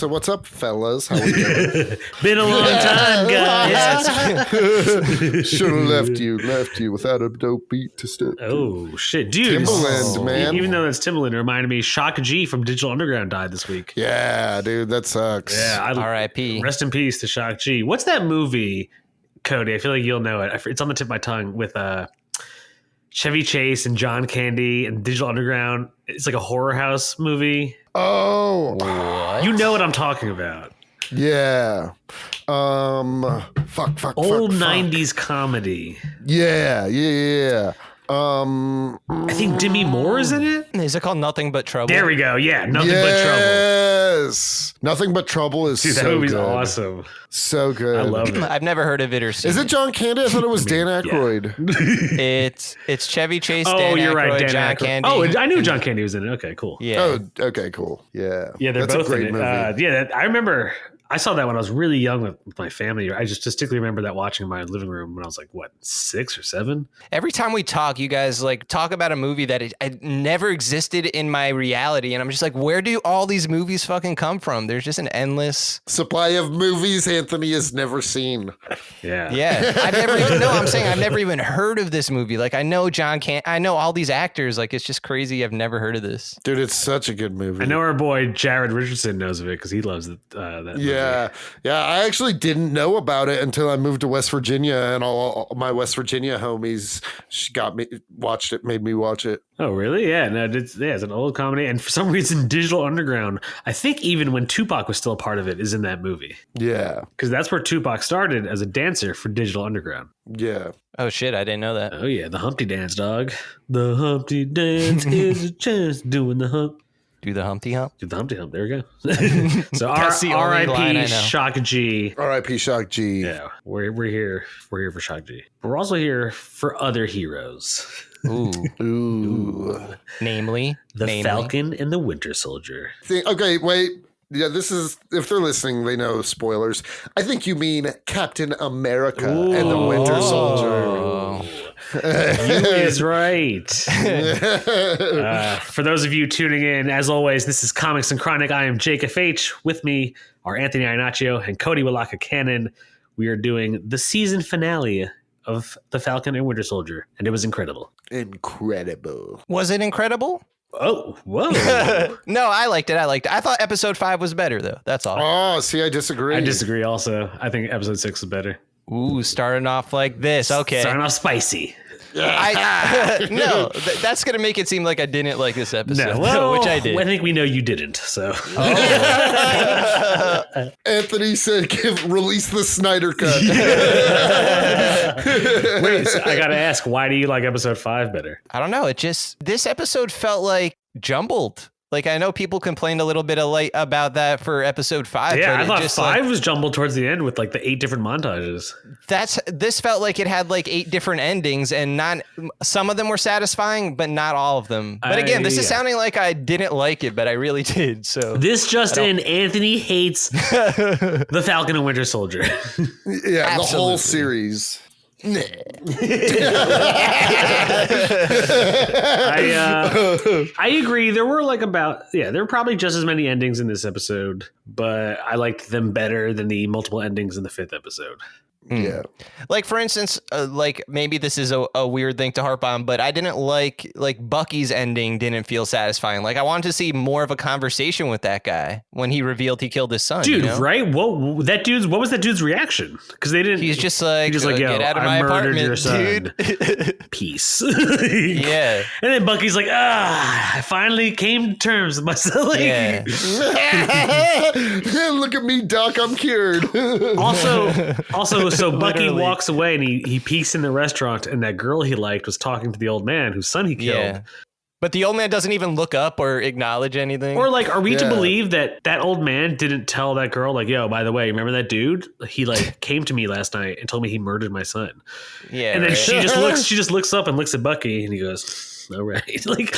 So what's up, fellas? How we doing? Been a long time, guys. Should have left you without a dope beat to start. Oh shit, dude! Timbaland, man. Even though it's Timbaland, it reminded me. Shock G from Digital Underground died this week. Yeah, dude, that sucks. Yeah, R.I.P. Rest in peace to Shock G. What's that movie, Cody? I feel like you'll know it. It's on the tip of my tongue with Chevy Chase and John Candy and Digital Underground. It's like a horror house movie. Oh, What? You know what I'm talking about. yeah. Fuck. Old 90s comedy. Yeah. I think Demi Moore is in it. Is it called Nothing But Trouble? There we go. Yeah, Nothing But Trouble. Yes. Nothing But Trouble is Dude, that so movie's good. awesome. So good. I love it. I've never heard of it or seen Is it John Candy? I thought it was Dan Yeah. Aykroyd. It's Chevy Chase, Oh, Dan you're Aykroyd, right, Dan John Aykroyd. Candy. Oh, I knew John Candy was in it. Okay, cool. Yeah. Oh, okay, cool. Yeah. Yeah, they're That's both a great in it. movie. I remember I saw that when I was really young with my family. I just distinctly remember that watching in my living room when I was like, what, 6 or 7? Every time we talk, you guys like talk about a movie that it never existed in my reality, and I'm just like, where do all these movies fucking come from? There's just an endless Supply of movies Anthony has never seen. Yeah. Yeah, I've never even heard of this movie. Like, I know I know all these actors. Like, it's just crazy. I've never heard of this. Dude, it's such a good movie. I know our boy Jared Richardson knows of it because he loves it. That movie. Yeah. I actually didn't know about it until I moved to West Virginia, and all my West Virginia homies made me watch it. Oh, really? Yeah. No, it's an old comedy. And for some reason, Digital Underground, I think even when Tupac was still a part of it, is in that movie. Yeah. Because that's where Tupac started as a dancer for Digital Underground. Yeah. Oh shit, I didn't know that. Oh, yeah. The Humpty Dance, dog. The Humpty Dance is a chance doing the hump. Do the Humpty Hump. Do the Humpty Hump. There we go. So That's the only line I R.I.P. know. Shock G. R.I.P. Shock G. Yeah, we're here. We're here for Shock G. We're also here for other heroes. Ooh. Namely, The Falcon and the Winter Soldier. Okay, wait. Yeah, this is, if they're listening, they know spoilers. I think you mean Captain America and the Winter Soldier. You is right. For those of you tuning in, as always, this is Comics and Chronic. I am Jake FH. With me are Anthony Iannaccio and Cody Walaka Cannon. We are doing the season finale of The Falcon and Winter Soldier, and it was incredible. Incredible. Was it incredible? Oh, whoa. No, I liked it. I thought episode 5 was better though. That's all. Oh, see, I disagree. I disagree also. I think episode 6 is better. Ooh, starting off like this. Okay. Starting off spicy. No, that's going to make it seem like I didn't like this episode, which I did. I think we know you didn't, so. Anthony said, release the Snyder Cut. Wait, so I got to ask, why do you like episode 5 better? I don't know. This episode felt like jumbled. Like, I know people complained a little bit about that for episode 5. Yeah, but I thought just, 5 was jumbled towards the end with like the 8 different montages. This felt like it had like 8 different endings, and some of them were satisfying, but not all of them. But again, this is sounding like I didn't like it, but I really did. So this just in, Anthony hates the Falcon and Winter Soldier. Yeah, Absolutely. the whole series. I agree. There were there were probably just as many endings in this episode, but I liked them better than the multiple endings in the 5th episode. Yeah. like, for instance, like maybe this is a weird thing to harp on, but I didn't like Bucky's ending didn't feel satisfying. Like, I wanted to see more of a conversation with that guy when he revealed he killed his son. Dude, you know? right? What was that dude's reaction? Because they didn't. He's just like, yo, get out of my murdered apartment, your son. dude. Peace. Yeah. And then Bucky's like, I finally came to terms with myself. Like, Yeah. Look at me, Doc. I'm cured. Also, so Bucky Literally. walks away and he peeks in the restaurant, and that girl he liked was talking to the old man whose son he killed. Yeah. But the old man doesn't even look up or acknowledge anything. Or like, are we to Yeah. believe that old man didn't tell that girl, like, yo, by the way, remember that dude? He like came to me last night and told me he murdered my son. Yeah. And then right. she just looks up and looks at Bucky, and he goes, all right. Like,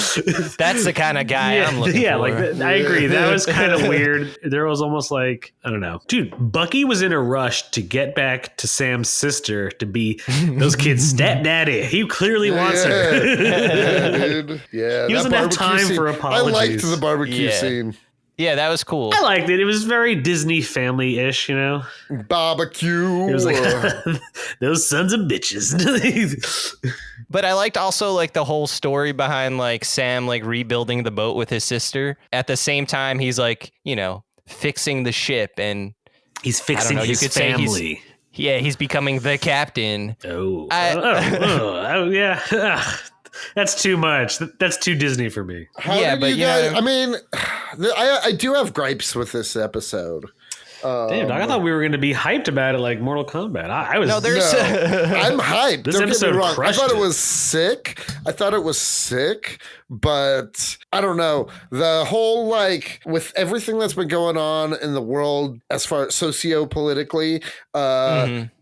That's the kind of guy I'm looking for. like I agree. That was kind of weird. There was almost like, I don't know. Dude, Bucky was in a rush to get back to Sam's sister to be those kids' stepdaddy. He clearly wants her. Yeah, dude. Yeah. He doesn't that have barbecue time scene. for I apologies. liked the barbecue Yeah. scene. Yeah, that was cool. I liked it. It was very Disney family-ish, you know? Barbecue. It was like, those sons of bitches. But I liked also like the whole story behind like Sam like rebuilding the boat with his sister. At the same time, he's like, you know, fixing the ship, and He's fixing his family. He's becoming the captain. Yeah. That's too much. That's too Disney for me. How did you guys? I mean, I do have gripes with this episode. Damn, I thought we were going to be hyped about it like Mortal Kombat. I was. No, there's. I'm hyped. This Don't get me episode wrong. I crushed thought it it. was sick, but I don't know. The whole like with everything that's been going on in the world as far as socio-politically,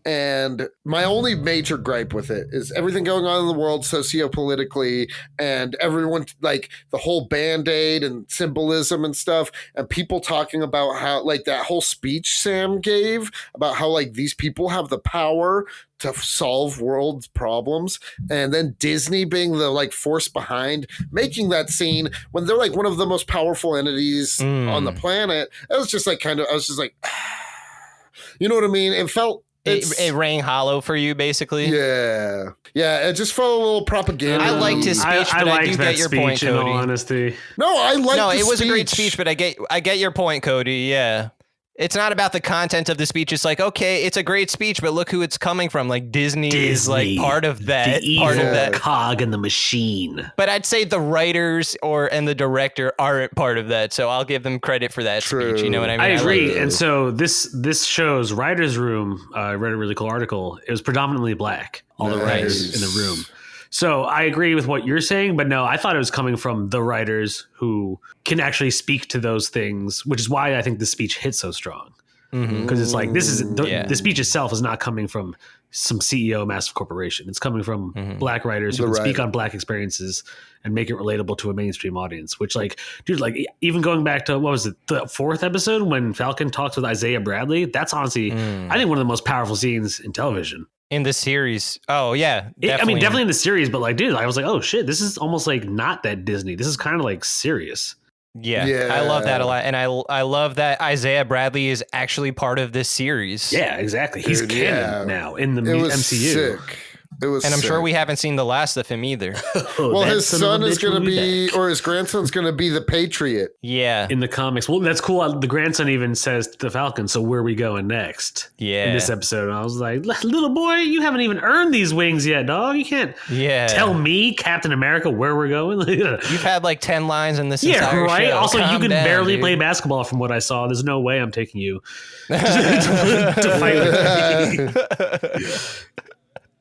and my only major gripe with it is everything going on in the world socio-politically, and everyone like the whole Band-Aid and symbolism and stuff, and people talking about how like that whole speech Sam gave about how like these people have the power to solve world problems, and then Disney being the like force behind making that scene when they're like one of the most powerful entities on the planet. It was just like I was just like, you know what I mean? It felt It rang hollow for you, basically. Yeah, it just felt a little propaganda. I liked his speech, but I do get your point, Cody. In all honesty, no, I liked. No, it was a great speech, but I get your point, Cody. Yeah. It's not about the content of the speech. It's like, okay, it's a great speech, but look who it's coming from. Like Disney is like part of that. The evil part of that cog in the machine. But I'd say the writers and the director aren't part of that. So I'll give them credit for that speech. You know what I mean? I agree. And so this show's writer's room, I read a really cool article. It was predominantly black, all the writers in the room. So I agree with what you're saying, but no, I thought it was coming from the writers who can actually speak to those things, which is why I think the speech hit so strong. Because it's like the speech itself is not coming from some CEO of massive corporation. It's coming from black writers who can speak on black experiences and make it relatable to a mainstream audience. Which, like, dude, like even going back to what was it, the 4th episode when Falcon talks with Isaiah Bradley? That's honestly, I think, one of the most powerful scenes in television. In the series. Oh, yeah. Definitely in the series, but like, dude, I was like, oh shit, this is almost like not that Disney. This is kind of like serious. Yeah, I love that a lot. And I love that Isaiah Bradley is actually part of this series. Yeah, exactly. He's canon now in the MCU. Sick. And I'm sure we haven't seen the last of him either. Well, his son is going to be, or his grandson's going to be the Patriot. Yeah. In the comics. Well, that's cool. The grandson even says to the Falcon, so where are we going next? Yeah. In this episode. And I was like, little boy, you haven't even earned these wings yet, dog. You can't tell me, Captain America, where we're going. You've had like 10 lines in this entire right? show. Also, you can barely dude. play basketball from what I saw. There's no way I'm taking you to fight with me.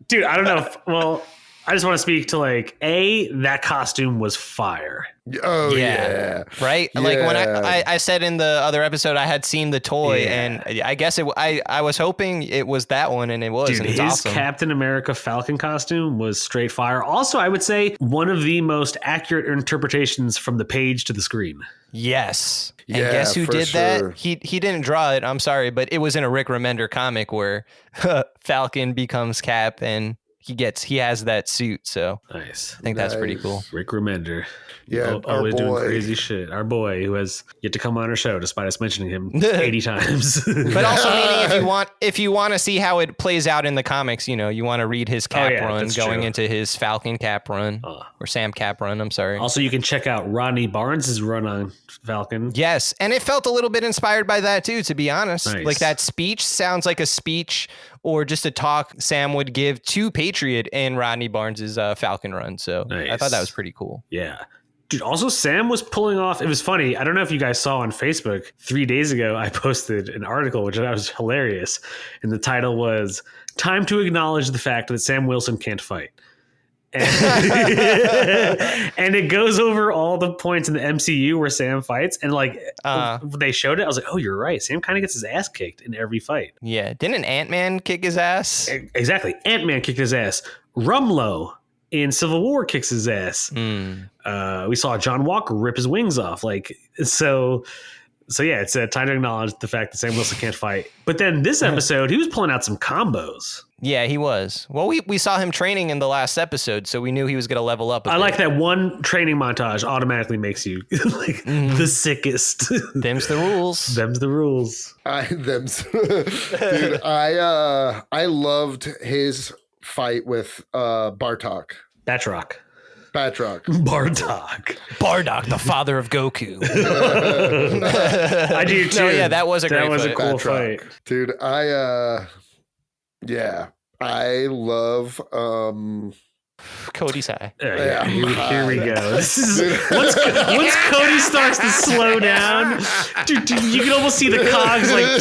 Dude, I don't know. I just want to speak to like, that costume was fire. Oh yeah. Right. Yeah. Like when I said in the other episode, I had seen the toy, and I guess I was hoping it was that one, and it was. Dude, and it's his awesome. Captain America Falcon costume was straight fire. Also, I would say one of the most accurate interpretations from the page to the screen. Yes. And Yeah, guess who for did sure. that? He didn't draw it. I'm sorry, but it was in a Rick Remender comic where Falcon becomes Cap and he has that suit. So Nice. I think that's pretty cool. Rick Remender. Yeah, Always our doing boy. crazy shit. Our boy who has yet to come on our show despite us mentioning him 80 times. But also meaning if you want to see how it plays out in the comics, you want to read his Cap run going true. into his Falcon Cap run or Sam Cap run. I'm sorry. Also, you can check out Rodney Barnes' run on Falcon. Yes, and it felt a little bit inspired by that too, to be honest. Nice. Like that speech sounds like a speech or just a talk Sam would give to Patriot in Rodney Barnes' Falcon run. So I thought that was pretty cool. Yeah. Dude, also Sam was pulling off, it was funny. I don't know if you guys saw on Facebook 3 days ago, I posted an article, which I was hilarious. And the title was "Time to Acknowledge the Fact That Sam Wilson Can't Fight." And, and it goes over all the points in the MCU where Sam fights. And like when they showed it, I was like, oh, you're right. Sam kind of gets his ass kicked in every fight. Yeah. Didn't Ant-Man kick his ass? Exactly. Ant-Man kicked his ass. Rumlow in Civil War kicks his ass. We saw John Walker rip his wings off. Like, so So yeah, it's time to acknowledge the fact that Sam Wilson can't fight. But then this episode, he was pulling out some combos. Yeah, he was. Well, we saw him training in the last episode, so we knew he was going to level up. I like that one training montage automatically makes you like the sickest. Them's the rules. Them's the rules. Dude, I loved his fight with Bartok. Batroc. Bartok, the father of Goku. I do too. No, yeah, that was a great a fight. cool fight. Dude, I love Cody's high. Yeah. Here we go. This is once Cody starts to slow down, you can almost see the cogs like.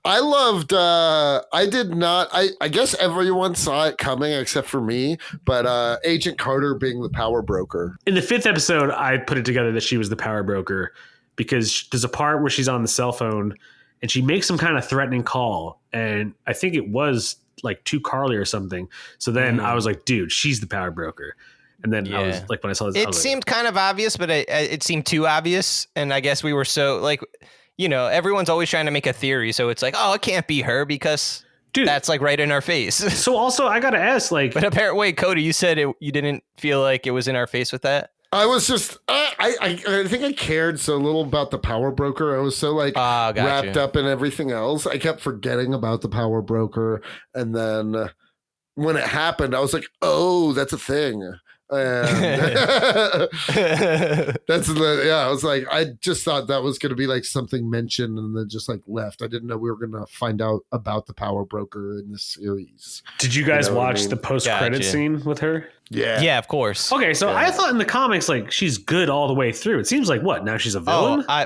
I loved. I did not. I guess everyone saw it coming except for me. But Agent Carter being the power broker. In the 5th episode, I put it together that she was the power broker because there's a part where she's on the cell phone and she makes some kind of threatening call, and I think it was like to Carly or something. So then I was like, dude, she's the power broker. And then I was like, when I saw this, it seemed kind of obvious, but it seemed too obvious. And I guess we were so like, everyone's always trying to make a theory. So it's like, oh, it can't be her because that's like right in our face. So also I got to ask, like, but apparently, wait, Cody, you said you didn't feel like it was in our face with that. I was just, I think I cared so little about the power broker. I was so wrapped up in everything else. I kept forgetting about the power broker. And then when it happened, I was like, oh, that's a thing. And I was like, I just thought that was going to be like something mentioned and then just like left. I didn't know we were going to find out about the power broker in this series. Did you guys watch the post-credit scene with her? Yeah, of course. Okay, so I thought in the comics, like, she's good all the way through. It seems like what? Now she's a villain? I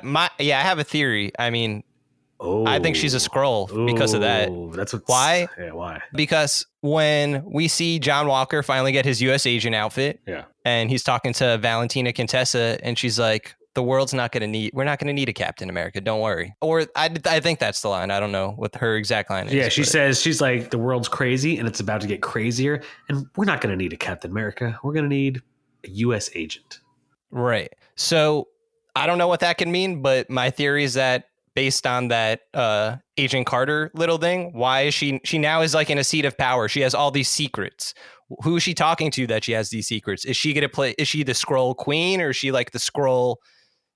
have a theory. I mean, I think she's a Skrull because of that. That's why? Yeah, why? Because when we see John Walker finally get his U.S. agent outfit, and he's talking to Valentina Contessa, and she's like, we're not going to need a Captain America. Don't worry. Or I think that's the line. I don't know what her exact line is. Yeah, she's like, the world's crazy and it's about to get crazier. And we're not going to need a Captain America. We're going to need a U.S. agent. Right. So I don't know what that can mean, but my theory is that based on that Agent Carter little thing, why is she now is like in a seat of power. She has all these secrets. Who is she talking to that she has these secrets? Is she the Skrull queen, or is she like the Skrull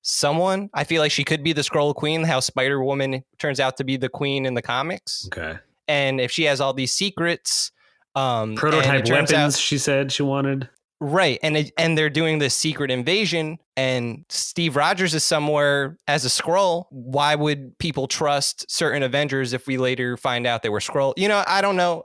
someone? I feel like she could be the Skrull queen, how Spider-Woman turns out to be the queen in the comics. Okay. And if she has all these secrets, prototype weapons, she said she wanted. Right. And they're doing this secret invasion, and Steve Rogers is somewhere as a Skrull. Why would people trust certain Avengers if we later find out they were Skrull? I don't know.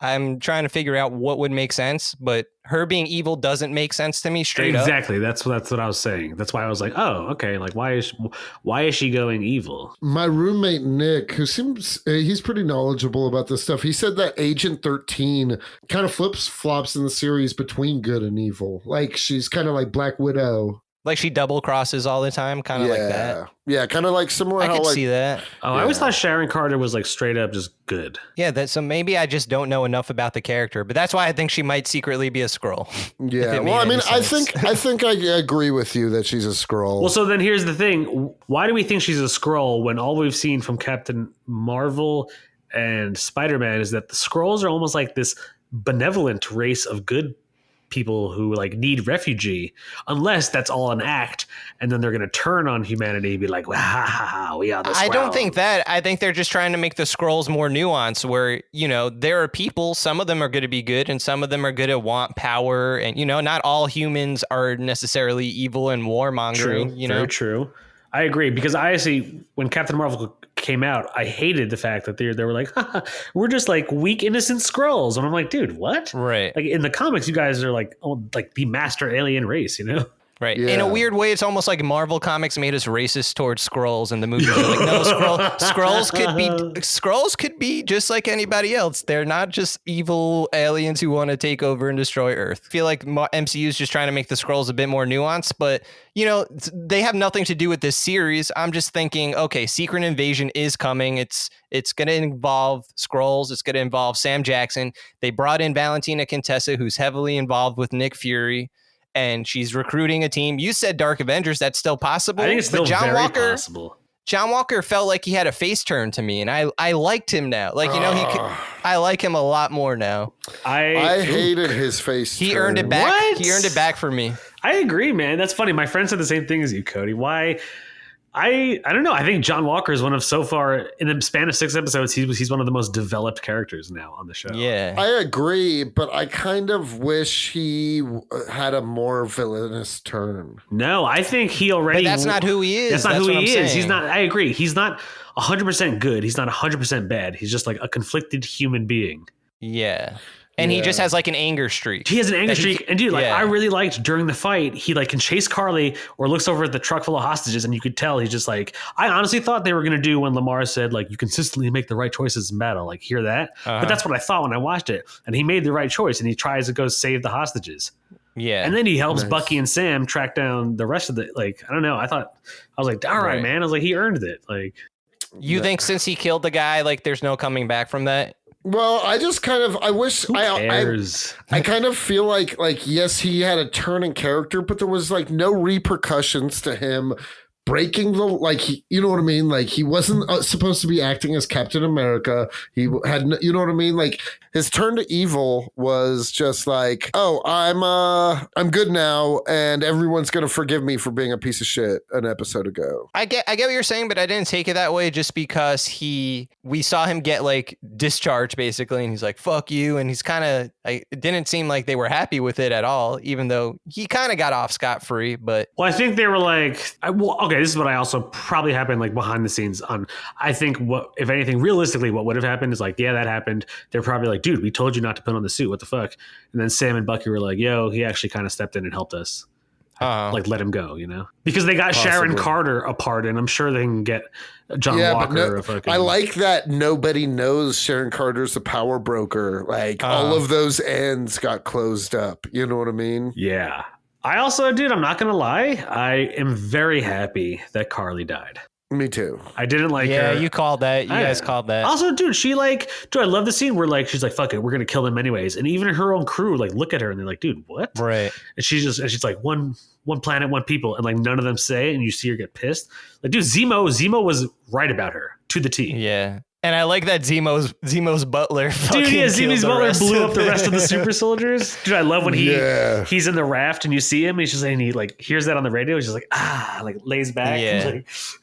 I'm trying to figure out what would make sense, but her being evil doesn't make sense to me straight up. Exactly. That's what I was saying. That's why I was like, oh, okay. Like, why is she going evil? My roommate, Nick, who seems, he's pretty knowledgeable about this stuff. He said that Agent 13 kind of flops in the series between good and evil. Like, she's kind of like Black Widow. Like she double crosses all the time, kind of like that. Yeah, kind of like similar. I could see that. Oh, I always thought Sharon Carter was like straight up just good. Yeah, so maybe I just don't know enough about the character, but that's why I think she might secretly be a Skrull. Yeah, well, I mean, I think I agree with you that she's a Skrull. Well, so then here's the thing: why do we think she's a Skrull when all we've seen from Captain Marvel and Spider-Man is that the Skrulls are almost like this benevolent race of good people who like need refugee, unless that's all an act, and then they're going to turn on humanity and be like, well, ha, ha, ha, we are the Skrull. I don't think that. I think they're just trying to make the Skrulls more nuanced, where, there are people, some of them are going to be good and some of them are going to want power, and, not all humans are necessarily evil and warmongering. True, very true. I agree, because I actually, when Captain Marvel came out, I hated the fact that they were like, we're just like weak, innocent Skrulls. And I'm like, dude, what? Right. Like in the comics, you guys are like, like the master alien race, Right. Yeah. In a weird way, it's almost like Marvel Comics made us racist towards Skrulls, and the movies are like, no, Skrulls could be just like anybody else. They're not just evil aliens who want to take over and destroy Earth. I feel like MCU is just trying to make the Skrulls a bit more nuanced, but they have nothing to do with this series. I'm just thinking, okay, Secret Invasion is coming. It's going to involve Skrulls. It's going to involve Sam Jackson. They brought in Valentina Contessa, who's heavily involved with Nick Fury. and she's recruiting a team. You said Dark Avengers. That's still possible. I think it's still very possible. John Walker felt like he had a face turn to me, and I liked him now. Like, you know, I like him a lot more now. I hated his face. He earned it back. What? He earned it back for me. I agree, man. That's funny. My friend said the same thing as you, Cody. Why? I don't know. I think John Walker is one of, so far in the span of 6 episodes, he's one of the most developed characters now on the show. Yeah, I agree, but I kind of wish he had a more villainous turn. No, I think he already. But that's not who he is. That's not who what he I'm is. saying. He's not. I agree. He's not 100% good. He's not 100% bad. He's just like a conflicted human being. Yeah. And he just has like an anger streak. He has an anger streak. And dude, like, yeah. I really liked during the fight, he like can chase Carly or looks over at the truck full of hostages, and you could tell he's just like, I honestly thought they were going to do when Lamar said, like, you consistently make the right choices in battle. Like, hear that? But that's what I thought when I watched it. And he made the right choice, and he tries to go save the hostages. Yeah. And then he helps Bucky and Sam track down the rest of the, like, I don't know. I was like, all right, man. I was like, he earned it. Like, you think since he killed the guy, like, there's no coming back from that? Well, I just kind of, I wish, who cares? I kind of feel like, yes, he had a turn in character, but there was like no repercussions to him breaking the, like, you know what I mean? Like, he wasn't supposed to be acting as Captain America. He had, you know what I mean? Like, his turn to evil was just like, oh, I'm good now, and everyone's gonna forgive me for being a piece of shit an episode ago. I get what you're saying, but I didn't take it that way just because we saw him get like discharged basically, and he's like, fuck you, and he's kind of, it didn't seem like they were happy with it at all, even though he kind of got off scot-free. But well, I think they were like, okay, this is what I also probably happened like behind the scenes on. I think what, if anything, realistically, what would have happened is like, yeah, that happened. They're probably like, dude, we told you not to put on the suit. What the fuck? And then Sam and Bucky were like, yo, he actually kind of stepped in and helped us. Like, let him go, you know? Because they got Sharon Carter apart, and I'm sure they can get John Walker. I like that nobody knows Sharon Carter's a power broker. Like, all of those ends got closed up. You know what I mean? Yeah. I also, dude, I'm not going to lie. I am very happy that Carly died. Me too. I didn't like her. Yeah, you called that. You guys called that. Also, dude, I love the scene where like she's like, "Fuck it, we're gonna kill them anyways." And even her own crew like look at her and they're like, "Dude, what?" Right. And she's like, one planet, one people, and like none of them say, and you see her get pissed. Like, dude, Zemo was right about her to the T. Yeah. And I like that Zemo's butler. Dude, yeah, Zemo's butler blew up the rest of the super soldiers. Dude, I love when he's in the raft and you see him and he's just like, and he like hears that on the radio. He's just like, like lays back. Yeah.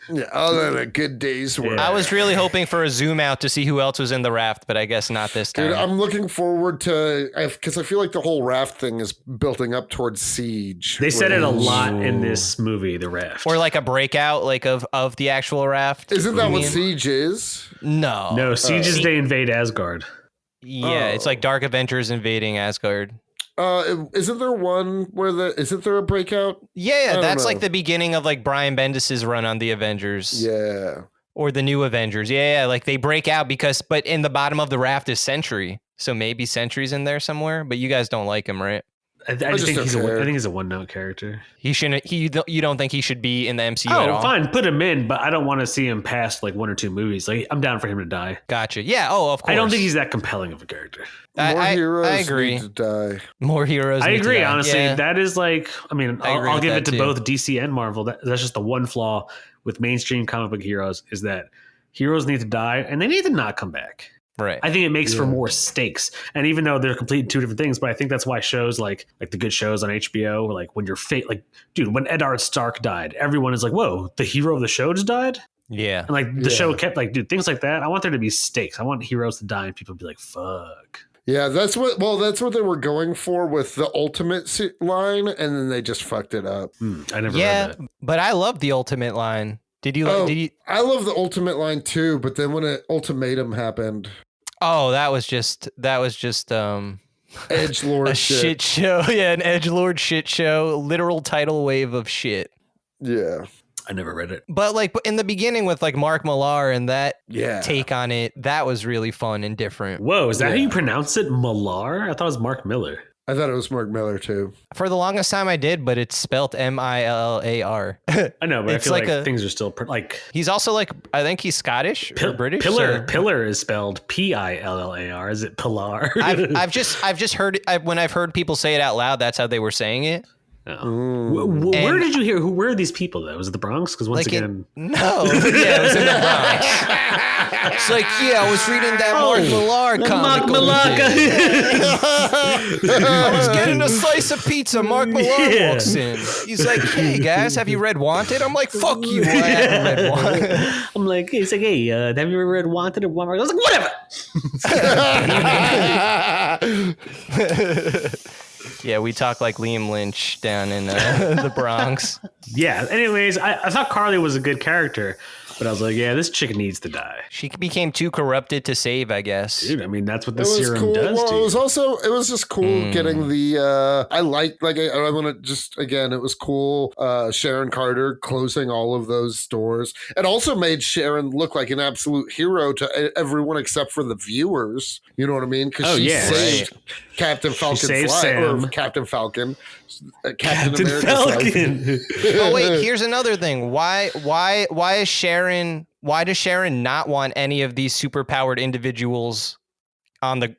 Like, other than a good day's work. I was really hoping for a zoom out to see who else was in the raft, but I guess not this time. Dude, I'm looking forward to, because I feel like the whole raft thing is building up towards Siege. They said it a lot in this movie, the raft. Or like a breakout like of the actual raft. Isn't that what Siege is? No, Siege is they invade Asgard. Yeah, it's like Dark Avengers invading Asgard. Isn't there one where isn't there a breakout? Yeah, that's like the beginning of like Brian Bendis's run on the Avengers. Yeah. Or the new Avengers. Yeah, like they break out but in the bottom of the raft is Sentry. So maybe Sentry's in there somewhere, but you guys don't like him, right? I just think he's a one-note character. He shouldn't. You don't think he should be in the MCU at all? Oh, fine, put him in, but I don't want to see him past like 1 or 2 movies. Like, I'm down for him to die. Gotcha. Yeah. Oh, of course. I don't think he's that compelling of a character. More heroes I agree. need to die. More heroes. I need to agree. die. Honestly, Yeah. that is like. I mean, I'll give it to too. both DC and Marvel. That's just the one flaw with mainstream comic book heroes is that heroes need to die and they need to not come back. Right. I think it makes for more stakes. And even though they're completely 2 different things, but I think that's why shows like the good shows on HBO, like when you're dude, when Eddard Stark died, everyone is like, whoa, the hero of the show just died? Yeah. And like the show kept like, dude, things like that. I want there to be stakes. I want heroes to die and people to be like, fuck. Yeah, that's what they were going for with the Ultimate line, and then they just fucked it up. I never read that. But I love the Ultimate line. Did you? I love the Ultimate line too, but then when an ultimatum happened, that was just edgelord a shit show. Yeah, an edgelord shit show. Literal tidal wave of shit. Yeah. I never read it. But like in the beginning with like Mark Millar and that take on it, that was really fun and different. Whoa, is that how you pronounce it? Millar? I thought it was Mark Miller. I thought it was Mark Miller too. For the longest time I did, but it's spelt Millar. I know, but It's I feel like like things are still like. He's also like, I think he's Scottish or British. Pillar is spelled Pillar. Is it Pilar? I've just heard when I've heard people say it out loud, that's how they were saying it. Oh. Where did you hear? Where are these people though? Was it the Bronx? Because once again, no, yeah, it was in the Bronx. It's like, yeah, I was reading that Mark Millar comic. Mark Millar. I was getting a slice of pizza. Mark Millar walks in. He's like, hey guys, have you read Wanted? I'm like, fuck you, I haven't read Wanted. I'm like, he's like, hey, have you ever read Wanted or Walmart? I was like, whatever. Yeah, we talk like Liam Lynch down in the Bronx. Yeah. Anyways, I thought Carly was a good character, but I was like, yeah, this chick needs to die. She became too corrupted to save, I guess. Dude, I mean, that's what the serum does to you. It was just cool getting the, I want to just, again, it was cool. Sharon Carter closing all of those doors. It also made Sharon look like an absolute hero to everyone except for the viewers. You know what I mean? Because she saved Captain Falcon Captain Falcon. Captain Falcon. Oh wait, here's another thing. Why does Sharon not want any of these superpowered individuals on the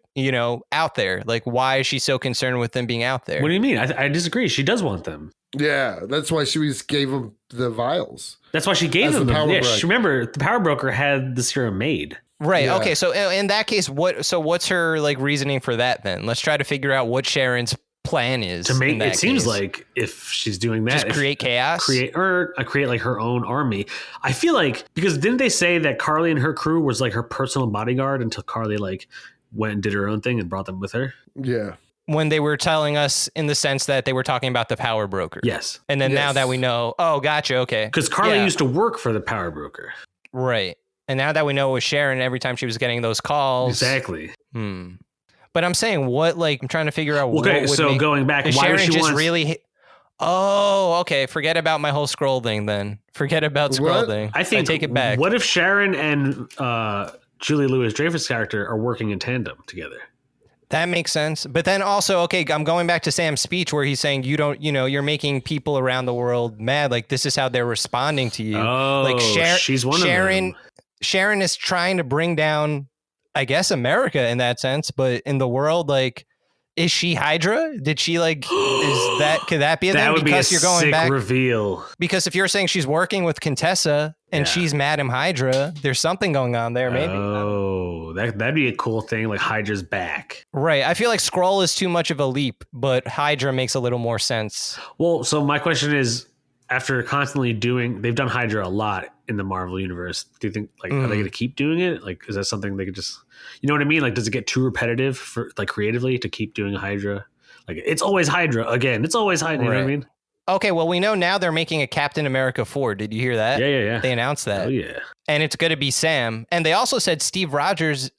out there? Like, why is she so concerned with them being out there? What do you mean? I disagree. She does want them. Yeah, that's why she gave them the vials. That's why she gave them. Remember, the power broker had the serum made. Right. Yeah. Okay. So in that case, what's her like reasoning for that then? Let's try to figure out what Sharon's plan is. To make it seems like if she's doing that, just create chaos, create like her own army. I feel like, because didn't they say that Carly and her crew was like her personal bodyguard until Carly like went and did her own thing and brought them with her? Yeah. When they were telling us in the sense that they were talking about the power broker. Yes. And then now that we know, oh, gotcha. Okay. Because Carly used to work for the power broker. Right. And now that we know it was Sharon, every time she was getting those calls. Exactly. But I'm saying, I'm trying to figure out what would so going back, why Sharon she just really... Oh, okay. Forget about my whole Skrull thing then. Forget about Skrull thing. I take it back. What if Sharon and Julie Louis-Dreyfus' character are working in tandem together? That makes sense. But then also, okay, I'm going back to Sam's speech where he's saying you're making people around the world mad. Like, this is how they're responding to you. Oh, like she's one of them. Sharon is trying to bring down, I guess, America in that sense, but in the world, like, is she Hydra? Did she could that be a thing? That would because be a you're going sick back reveal. Because if you're saying she's working with Contessa and she's Madam Hydra, there's something going on there, maybe. Oh, that'd be a cool thing. Like, Hydra's back. Right. I feel like Skrull is too much of a leap, but Hydra makes a little more sense. Well, so my question is, after constantly they've done Hydra a lot in the Marvel universe. Do you think are they going to keep doing it? Like, is that something they could just, you know what I mean? Like, does it get too repetitive for like creatively to keep doing Hydra? Like, it's always Hydra again. It's always Hydra. You know what I mean? Okay, well, we know now they're making a Captain America 4. Did you hear that? Yeah. They announced that. Oh, yeah. And it's going to be Sam. And they also said Steve Rogers,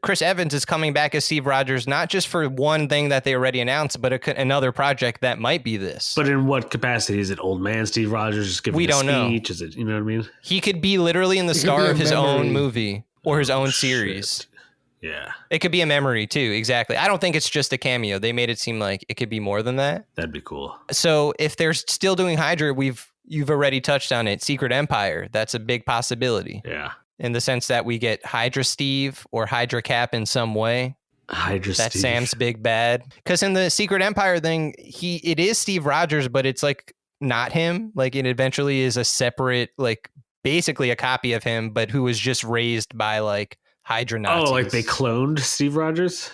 Chris Evans is coming back as Steve Rogers, not just for one thing that they already announced, but another project that might be this. But in what capacity? Is it old man Steve Rogers just giving a speech? Is it, you know what I mean? He could be literally in the star of his own movie or his own series. Yeah. It could be a memory too. Exactly. I don't think it's just a cameo. They made it seem like it could be more than that. That'd be cool. So if they're still doing Hydra, you've already touched on it. Secret Empire. That's a big possibility. Yeah. In the sense that we get Hydra Steve or Hydra Cap in some way. That's Sam's big bad. Because in the Secret Empire thing, it is Steve Rogers, but it's like not him. Like, it eventually is a separate, like, basically a copy of him, but who was just raised by like Hydra Nazis. Oh, like they cloned Steve Rogers?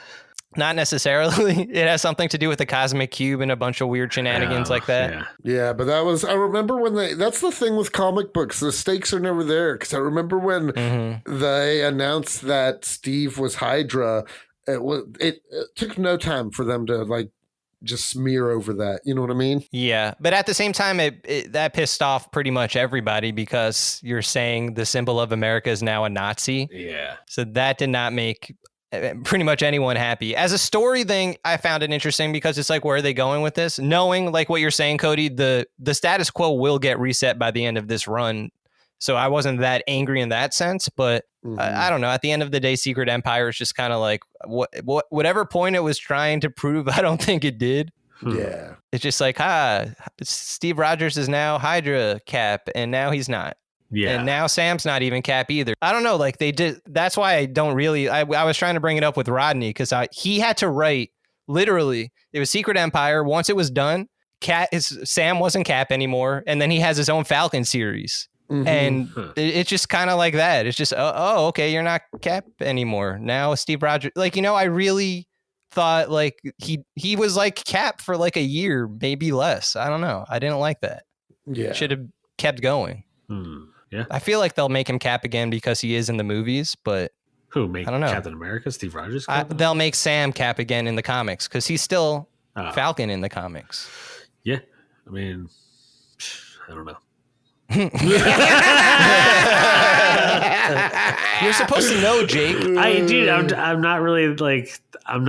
Not necessarily. It has something to do with the cosmic cube and a bunch of weird shenanigans like that. Yeah, but I remember when that's the thing with comic books. The stakes are never there. Because I remember when they announced that Steve was Hydra, it took no time for them to like just smear over that. You know what I mean? Yeah. But at the same time, that pissed off pretty much everybody because you're saying the symbol of America is now a Nazi. Yeah. So that did not make pretty much anyone happy. As a story thing, I found it interesting because it's like, where are they going with this? Knowing like what you're saying, Cody, the status quo will get reset by the end of this run. So I wasn't that angry in that sense, but I don't know. At the end of the day, Secret Empire is just kind of like whatever point it was trying to prove, I don't think it did. Yeah. It's just like, Steve Rogers is now Hydra Cap, and now he's not. Yeah. And now Sam's not even Cap either. I don't know. Like they did. That's why I don't really. I was trying to bring it up with Rodney because he had to write literally. It was Secret Empire. Once it was done, Sam wasn't Cap anymore, and then he has his own Falcon series. And it's just kind of like that. It's just, okay, you're not Cap anymore. Now Steve Rogers, like, I really thought like he was like Cap for like a year, maybe less. I don't know. I didn't like that. Yeah. Should have kept going. Yeah. I feel like they'll make him Cap again because he is in the movies, but who make I don't know. Captain America? Steve Rogers? They'll make Sam Cap again in the comics because he's still Falcon in the comics. Yeah. I mean, I don't know. You're supposed to know, Jake. I'm not really like I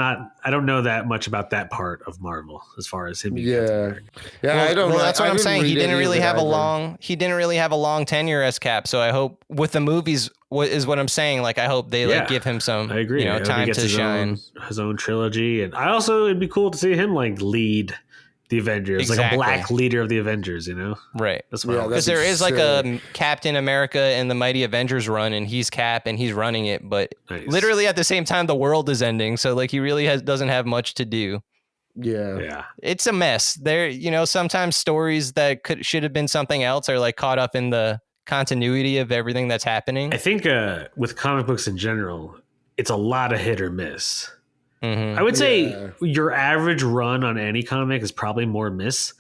don't know that much about that part of Marvel as far as him being Captain America. I don't know. That's what I'm saying. He didn't really have a long tenure as Cap. So I hope with the movies is what I'm saying. Like I hope they like give him some I agree. Time to shine. His own trilogy, and it'd be cool to see him like lead the Avengers, like a black leader of the Avengers, Right. That's what because there is like a Captain America and the Mighty Avengers run, and he's Cap and he's running it, but literally at the same time the world is ending, so like he really doesn't have much to do. Yeah. It's a mess. There, sometimes stories that should have been something else are like caught up in the continuity of everything that's happening. I think with comic books in general, it's a lot of hit or miss. I would say your average run on any comic is probably more miss,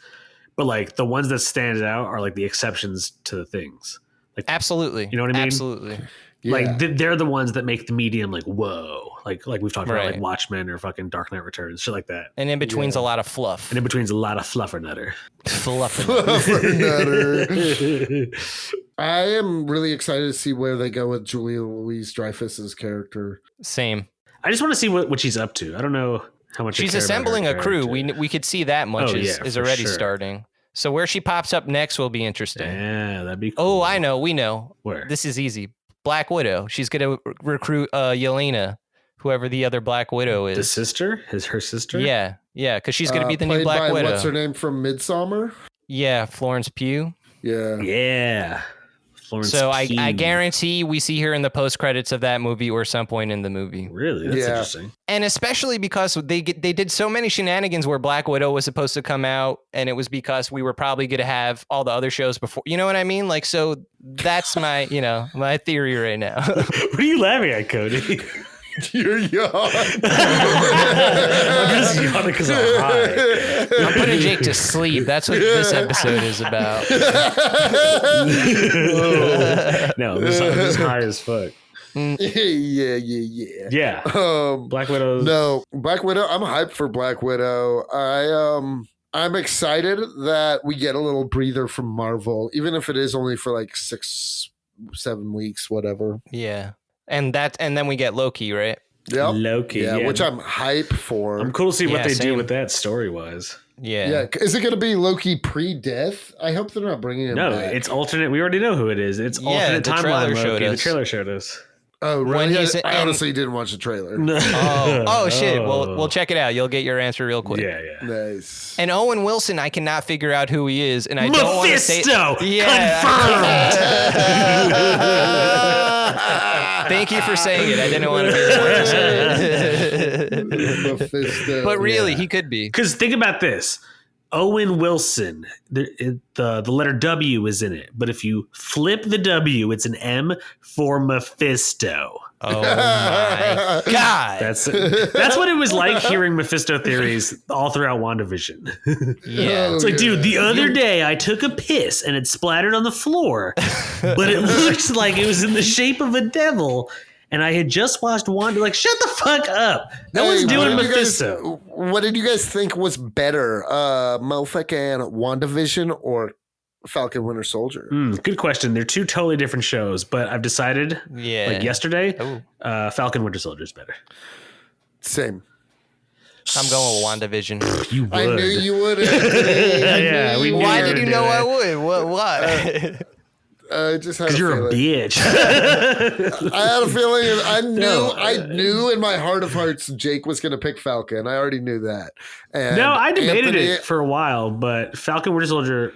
but like the ones that stand out are like the exceptions to the things. Like absolutely, you know what I mean? Absolutely. Like they're the ones that make the medium like whoa, like we've talked about like Watchmen or fucking Dark Knight Returns, shit like that. And in between's a lot of fluff. And in between's a lot of fluffernutter. Fluffernutter. I am really excited to see where they go with Julia Louis-Dreyfus's character. Same. I just want to see what she's up to. I don't know how much she's assembling a crew. We could see that much is already starting. So where she pops up next will be interesting. Yeah, that'd be cool. Oh, I know. We know. Where? This is easy. Black Widow. She's going to recruit Yelena, whoever the other Black Widow is. The sister? Her sister? Yeah, because she's going to be the new Black Widow. What's her name from Midsommar? Yeah, Florence Pugh. Yeah. So I guarantee we see her in the post credits of that movie or some point in the movie. Really? That's interesting. And especially because they did so many shenanigans where Black Widow was supposed to come out, and it was because we were probably going to have all the other shows before. You know what I mean? Like, so that's my my theory right now. What are you laughing at, Cody? You're young. I'm just yawning because I'm high. I'm putting Jake to sleep. That's what this episode is about. No, I'm just high as fuck. Yeah. Black Widow. No, Black Widow. I'm hyped for Black Widow. I'm excited that we get a little breather from Marvel, even if it is only for like 6-7 weeks, whatever. Yeah. And then we get Loki, right? Yep. Loki, which I'm hype for. I'm cool to see what they do with that story-wise. Yeah. Is it going to be Loki pre-death? I hope they're not bringing him back. No, it's alternate. We already know who it is. It's alternate timeline Loki. The trailer showed us. Oh, really? I honestly didn't watch the trailer. No. Oh, shit. Well, we'll check it out. You'll get your answer real quick. Yeah. Nice. And Owen Wilson, I cannot figure out who he is, and I don't want to say Mephisto! Confirmed! Thank you for saying it. I didn't want to be the one to say it. Mephisto. But really, he could be. Because think about this. Owen Wilson, the letter W is in it, but if you flip the W, it's an M for Mephisto. Oh my God. That's what it was like hearing Mephisto theories all throughout WandaVision. Yeah. It's like, dude, the other day I took a piss and it splattered on the floor, but it looked like it was in the shape of a devil. And I had just watched Wanda. Like, shut the fuck up. No one's doing Mephisto. What did you guys think was better, motherfucking WandaVision or Falcon Winter Soldier? Good question. They're two totally different shows, but I've decided, like yesterday, Falcon Winter Soldier is better. Same. I'm going with WandaVision. You would. I knew you would. Why did you know I would? Why? Just had because you're a bitch. I had a feeling. I knew in my heart of hearts Jake was going to pick Falcon. I already knew that. And no, I debated it for a while, but Falcon Winter Soldier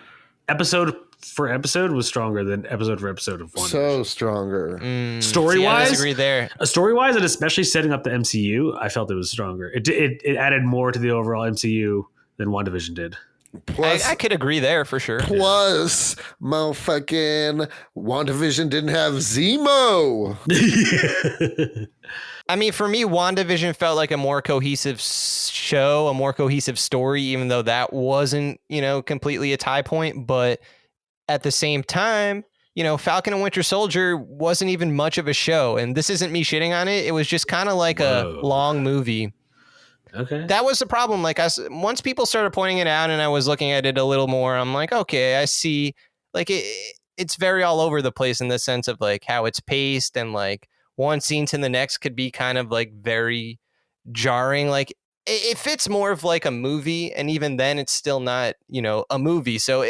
episode for episode was stronger than episode for episode of WandaVision. So stronger. Story-wise, I disagree there. Story-wise, and especially setting up the MCU, I felt it was stronger. It added more to the overall MCU than WandaVision did. Plus, I could agree there for sure. plus, motherfucking WandaVision didn't have Zemo. I mean, for me, WandaVision felt like a more cohesive show, a more cohesive story, even though that wasn't, completely a tie point. But at the same time, Falcon and Winter Soldier wasn't even much of a show. And this isn't me shitting on it. It was just kind of like a long movie. Okay. That was the problem. Like, once people started pointing it out and I was looking at it a little more, I'm like, okay, I see. Like, it's very all over the place in the sense of like how it's paced, and like one scene to the next could be kind of like very jarring. Like, it fits more of like a movie, and even then it's still not, a movie. So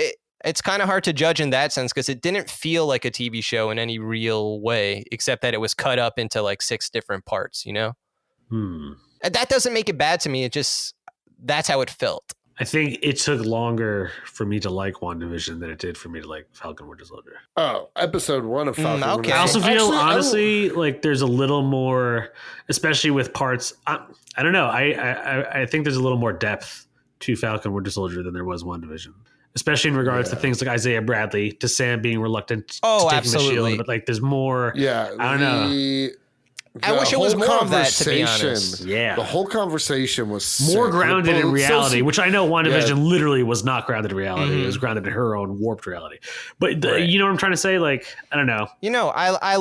it's kind of hard to judge in that sense, because it didn't feel like a TV show in any real way, except that it was cut up into like 6 different parts, And that doesn't make it bad to me. It just, that's how it felt. I think it took longer for me to like WandaVision than it did for me to like Falcon Winter Soldier. Oh, episode 1 of Falcon. Okay. I also feel, honestly, like there's a little more, especially with parts. I don't know. I think there's a little more depth to Falcon Winter Soldier than there was WandaVision, especially in regards to things like Isaiah Bradley, to Sam being reluctant to take the shield. But like, there's more. Yeah, I don't know. I wish it was more of that, to be honest. Yeah. The whole conversation was more sick. grounded in reality, which I know WandaVision literally was not grounded in reality. It was grounded in her own warped reality. But you know what I'm trying to say? Like, I don't know. I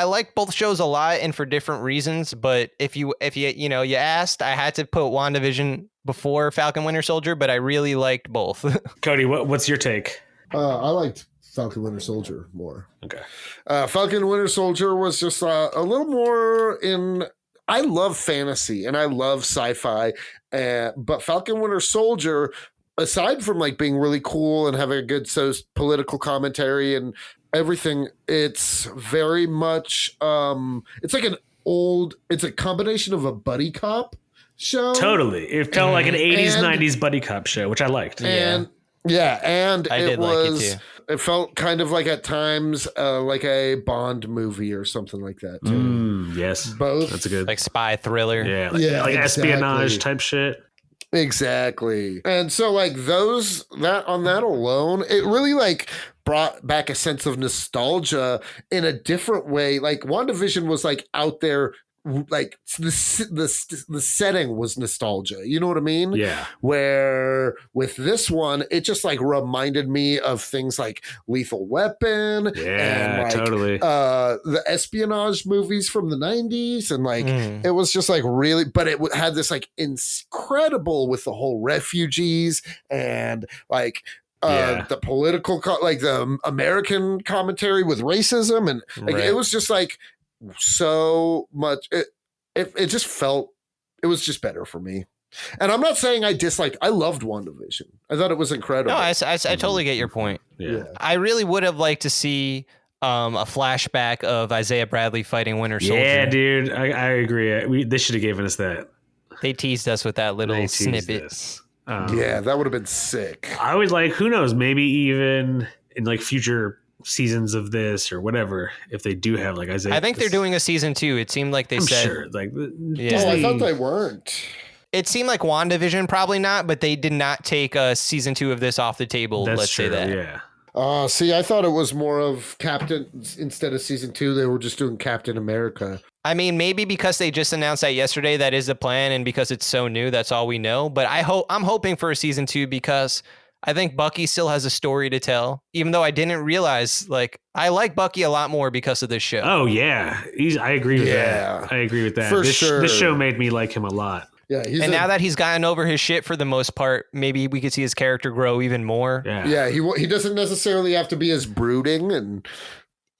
like both shows a lot, and for different reasons. But if you asked, I had to put WandaVision before Falcon Winter Soldier, but I really liked both. Cody, what's your take? I liked Falcon Winter Soldier more. Okay. Falcon Winter Soldier was just a little more in. I love fantasy and I love sci-fi, but Falcon Winter Soldier, aside from like being really cool and having a good political commentary and everything, it's very much it's like it's a combination of a buddy cop show. Totally, it felt like an 80s 90s buddy cop show, which I liked. And it felt kind of like at times like a Bond movie or something like that too. Yes, both. That's a good, like spy thriller. Yeah, like espionage type shit. Exactly. And so like on that alone, it really like brought back a sense of nostalgia in a different way. Like WandaVision was like out there, like the setting was nostalgia, you know what I mean? Yeah. Where with this one, it just like reminded me of things like Lethal Weapon, and like, totally, the espionage movies from the 90s, and like it was just like really, but it had this like incredible with the whole refugees and like the political like the American commentary with racism, and like it was just like so much. It just felt, it was just better for me. And I'm not saying I loved WandaVision. I thought it was incredible. No, I totally get your point. Yeah. I really would have liked to see a flashback of Isaiah Bradley fighting Winter Soldier. Yeah, dude, I agree. They should have given us that. They teased us with that little snippet. Yeah, that would have been sick. I would like, who knows, maybe even in like future seasons of this or whatever, if they do have like Isaiah. I think they're doing a season 2. It seemed like they said. Sure. Like, I thought they weren't. It seemed like WandaVision, probably not, but they did not take season 2 of this off the table. Let's say that. Yeah. See, I thought it was more of Captain, instead of season 2, they were just doing Captain America. I mean, maybe because they just announced that yesterday, that is the plan, and because it's so new, that's all we know. But I'm hoping for a season 2, because I think Bucky still has a story to tell, even though I didn't realize, like, I like Bucky a lot more because of this show. Oh, yeah. I agree with that. I agree with that. For sure. This show made me like him a lot. Yeah, now that he's gotten over his shit for the most part, maybe we could see his character grow even more. Yeah, he doesn't necessarily have to be as brooding. And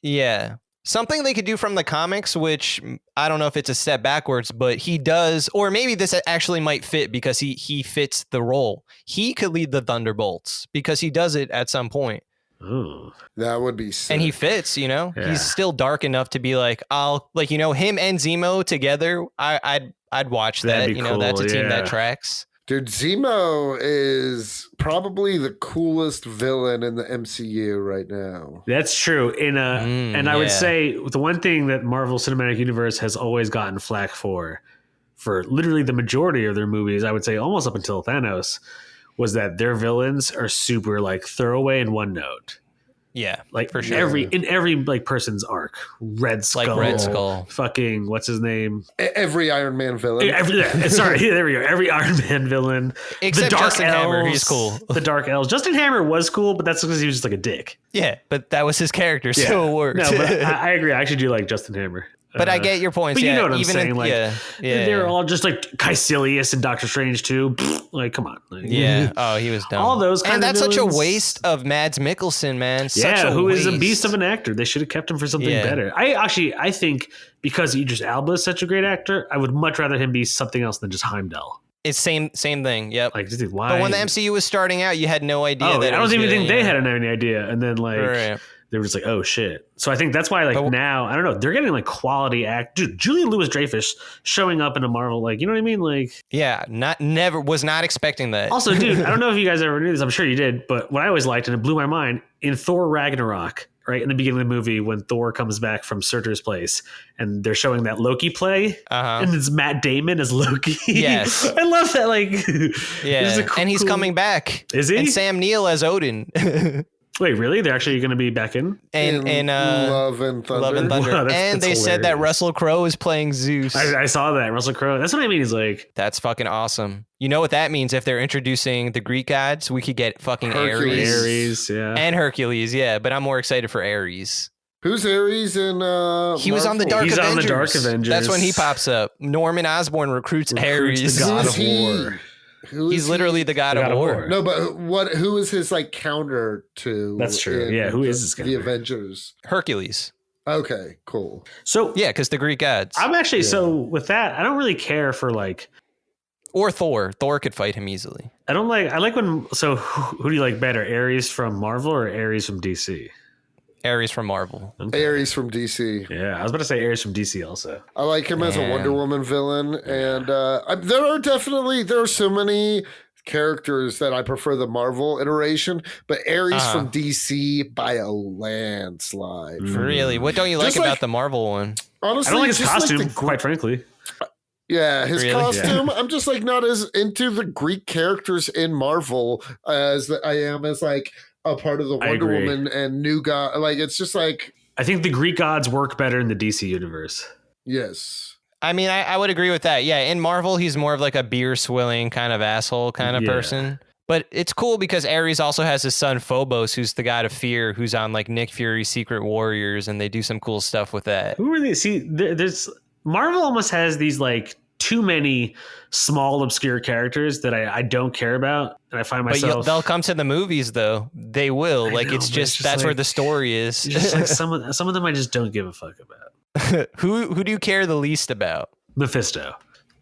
yeah. Something they could do from the comics, which I don't know if it's a step backwards, but he does, or maybe this actually might fit because he fits the role. He could lead the Thunderbolts because he does it at some point. Ooh. That would be sick. And he fits, Yeah. He's still dark enough to be like, him and Zemo together. I'd watch that. Cool. That's a team that tracks. Dude, Zemo is probably the coolest villain in the MCU right now. That's true. And I would say the one thing that Marvel Cinematic Universe has always gotten flack for literally the majority of their movies, I would say almost up until Thanos, was that their villains are super like throwaway and one note. Yeah, Like for sure. every like person's arc, Red Skull, Like Red Skull. fucking what's his name? Every Iron Man villain. Sorry, there we go. Every Iron Man villain, Except the Dark Justin Elves, Hammer, he's cool. The Dark Elves. Justin Hammer was cool, but that's because he was just like a dick. Yeah, but that was his character, so it worked. No, but I agree. I actually do like Justin Hammer. But I get your points. But you yeah, know what I'm even saying? Like, they're all just like Caecilius and Doctor Strange too. Like, come on. Like, yeah. Oh, he was dumb. all those kind and of that's villains. such a waste of Mads Mikkelsen, man. Who is a beast of an actor. They should have kept him for something better. I think because Idris Elba is such a great actor, I would much rather him be something else than just Heimdall. It's same thing. Yep. Like, dude, why? But when the MCU was starting out, you had no idea. I don't even think they had any idea. And then like. Right. They were just like, oh shit. So I think that's why, like, now, I don't know, they're getting like quality Dude, Julian Louis-Dreyfus showing up in a Marvel, like, you know what I mean? Like, yeah, was not expecting that. Also, dude, I don't know if you guys ever knew this. I'm sure you did, but what I always liked, and it blew my mind, in Thor Ragnarok, right in the beginning of the movie, when Thor comes back from Surtur's place, and they're showing that Loki play, and it's Matt Damon as Loki. Yes, I love that. Like, yeah, and he's coming back. Is he? And Sam Neill as Odin. Wait, really? They're actually going to be back in? And Love and Thunder. Wow, and that's they said that Russell Crowe is playing Zeus. I saw that. Russell Crowe. That's what I mean. He's like... That's fucking awesome. You know what that means? If they're introducing the Greek gods, we could get fucking Ares, yeah. And Hercules, yeah. But I'm more excited for Ares. Who's Ares in He was on the Dark Avengers. He's on the Dark Avengers. That's when he pops up. Norman Osborn recruits Ares. The God of War. He's literally the God of War. No, but who is his like counter to? That's true. Yeah, who is this guy? The Avengers. Hercules. Okay, cool. So yeah, because the Greek gods. I'm actually so with that. I don't really care for like. Or Thor. Thor could fight him easily. I like when. So who do you like better, Ares from Marvel or Ares from DC? Ares from Marvel. Okay. Ares from DC. Yeah, I was about to say Ares from DC also. I like him as a Wonder Woman villain. And there are so many characters that I prefer the Marvel iteration, but Ares from DC by a landslide. Really? What don't you like about the Marvel one? I Honestly, don't like his costume, like quite frankly. Yeah, his costume. Yeah. I'm just like not as into the Greek characters in Marvel as I am as like a part of the Wonder Woman and New God. Like, it's just like, I think the Greek gods work better in the DC universe. Yes. I mean, I would agree with that. Yeah, in Marvel, he's more of like a beer swilling kind of asshole kind of person. But it's cool because Ares also has his son Phobos, who's the god of fear, who's on like Nick Fury's Secret Warriors, and they do some cool stuff with that. Who are they? See, there's Marvel almost has these like too many small obscure characters that I don't care about, and I find myself. But they'll come to the movies though. They will. It's just that's like, where the story is. Just like some of them I just don't give a fuck about. Who do you care the least about? Mephisto.